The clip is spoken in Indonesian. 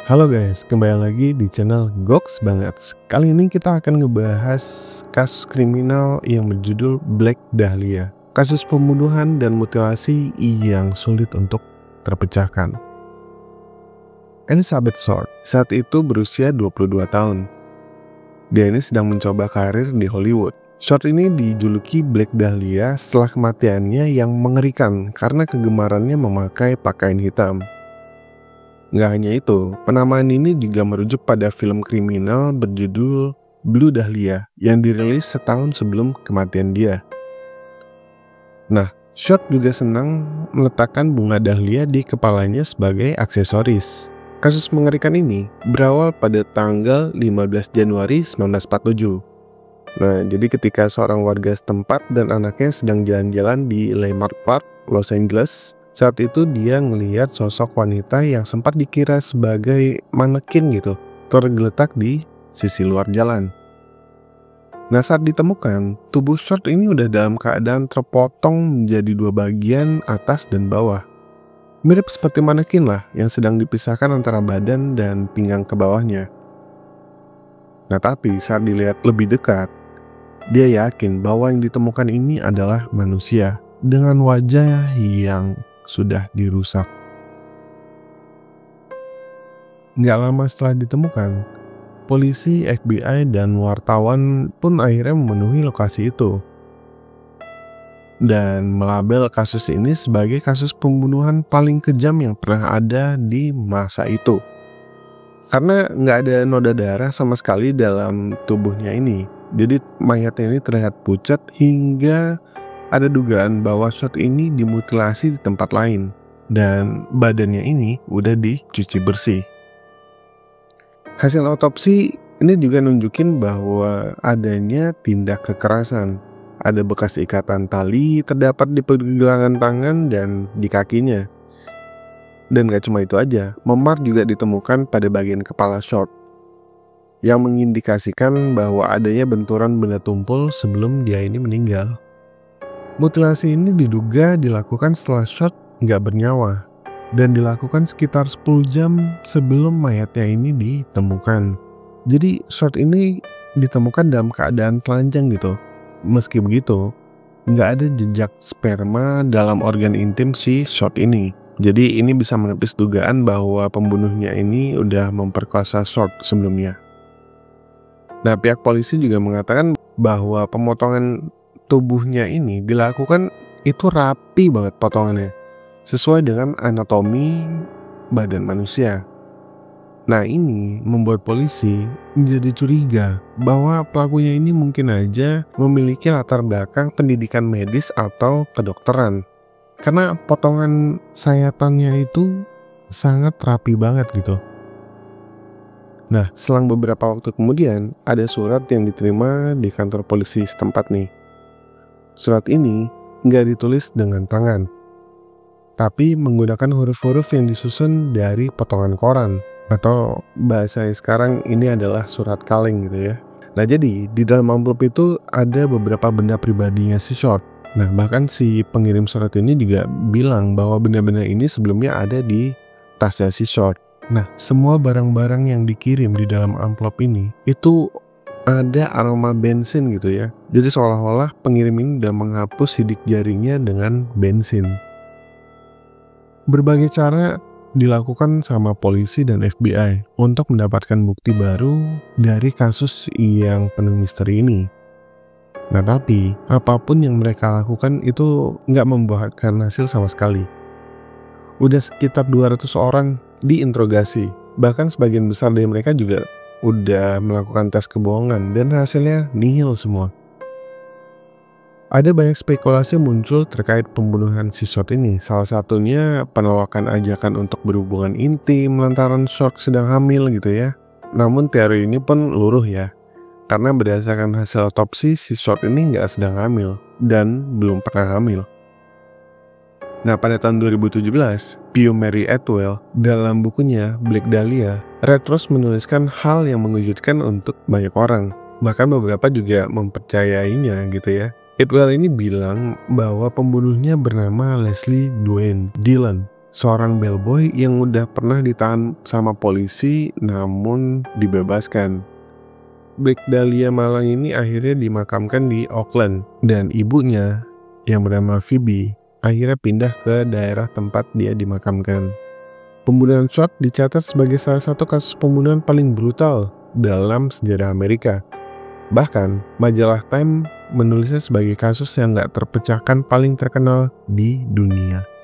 Halo guys, kembali lagi di channel Goks Banget. Kali ini kita akan ngebahas kasus kriminal yang berjudul Black Dahlia. Kasus pembunuhan dan mutilasi yang sulit untuk terpecahkan. Elizabeth Short saat itu berusia 22 tahun. Dia ini sedang mencoba karir di Hollywood. Short ini dijuluki Black Dahlia setelah kematiannya yang mengerikan karena kegemarannya memakai pakaian hitam. Nggak hanya itu, penamaan ini juga merujuk pada film kriminal berjudul Blue Dahlia yang dirilis setahun sebelum kematian dia. Nah, Short juga senang meletakkan bunga dahlia di kepalanya sebagai aksesoris. Kasus mengerikan ini berawal pada tanggal 15 Januari 1947. Nah, jadi ketika seorang warga setempat dan anaknya sedang jalan-jalan di Leimert Park, Los Angeles, saat itu dia ngelihat sosok wanita yang sempat dikira sebagai manekin gitu, tergeletak di sisi luar jalan. Nah, saat ditemukan, tubuh Short ini udah dalam keadaan terpotong menjadi dua bagian, atas dan bawah. Mirip seperti manekin lah yang sedang dipisahkan antara badan dan pinggang ke bawahnya. Nah, tapi saat dilihat lebih dekat, dia yakin bahwa yang ditemukan ini adalah manusia dengan wajah yang sudah dirusak. Nggak lama setelah ditemukan, polisi, FBI, dan wartawan pun akhirnya memenuhi lokasi itu dan melabel kasus ini sebagai kasus pembunuhan paling kejam yang pernah ada di masa itu. Karena nggak ada noda darah sama sekali dalam tubuhnya ini, jadi mayatnya ini terlihat pucat hingga ada dugaan bahwa Short ini dimutilasi di tempat lain dan badannya ini udah dicuci bersih. Hasil otopsi ini juga nunjukin bahwa adanya tindak kekerasan. Ada bekas ikatan tali terdapat di pergelangan tangan dan di kakinya. Dan gak cuma itu aja, memar juga ditemukan pada bagian kepala Short yang mengindikasikan bahwa adanya benturan benda tumpul sebelum dia ini meninggal. Mutilasi ini diduga dilakukan setelah Short nggak bernyawa dan dilakukan sekitar 10 jam sebelum mayatnya ini ditemukan. Jadi Short ini ditemukan dalam keadaan telanjang gitu. Meski begitu, nggak ada jejak sperma dalam organ intim si Short ini. Jadi ini bisa menepis dugaan bahwa pembunuhnya ini udah memperkosa Short sebelumnya. Nah, pihak polisi juga mengatakan bahwa pemotongan tubuhnya ini dilakukan itu rapi banget potongannya, sesuai dengan anatomi badan manusia. Nah, ini membuat polisi menjadi curiga bahwa pelakunya ini mungkin aja memiliki latar belakang pendidikan medis atau kedokteran. Karena potongan sayatannya itu sangat rapi banget gitu. Nah, selang beberapa waktu kemudian ada surat yang diterima di kantor polisi setempat nih. Surat ini nggak ditulis dengan tangan, tapi menggunakan huruf-huruf yang disusun dari potongan koran, atau bahasa sekarang ini adalah surat kaleng gitu ya. Nah, jadi di dalam amplop itu ada beberapa benda pribadinya si Short. Nah, bahkan si pengirim surat ini juga bilang bahwa benda-benda ini sebelumnya ada di tasnya si Short. Nah, semua barang-barang yang dikirim di dalam amplop ini itu ada aroma bensin gitu ya. Jadi seolah-olah pengirim ini udah menghapus sidik jarinya dengan bensin. Berbagai cara dilakukan sama polisi dan FBI untuk mendapatkan bukti baru dari kasus yang penuh misteri ini. Nah, tapi apapun yang mereka lakukan itu nggak membuahkan hasil sama sekali. Udah sekitar 200 orang diinterogasi. Bahkan sebagian besar dari mereka juga udah melakukan tes kebohongan dan hasilnya nihil semua. Ada banyak spekulasi muncul terkait pembunuhan si Short ini. Salah satunya penolakan ajakan untuk berhubungan intim lantaran Short sedang hamil gitu ya. Namun teori ini pun luruh ya, karena berdasarkan hasil otopsi si Short ini nggak sedang hamil dan belum pernah hamil. Nah, pada tahun 2017, Pio Mary Atwell dalam bukunya Black Dahlia, terus menuliskan hal yang mengejutkan untuk banyak orang. Bahkan beberapa juga mempercayainya gitu ya. Atwell ini bilang bahwa pembunuhnya bernama Leslie Dwayne Dillon. seorang bellboy yang udah pernah ditahan sama polisi namun dibebaskan. Black Dahlia Malang ini akhirnya dimakamkan di Auckland dan ibunya yang bernama Phoebe akhirnya pindah ke daerah tempat dia dimakamkan. Pembunuhan Sharp dicatat sebagai salah satu kasus pembunuhan paling brutal dalam sejarah Amerika. Bahkan, majalah Time menulisnya sebagai kasus yang gak terpecahkan paling terkenal di dunia.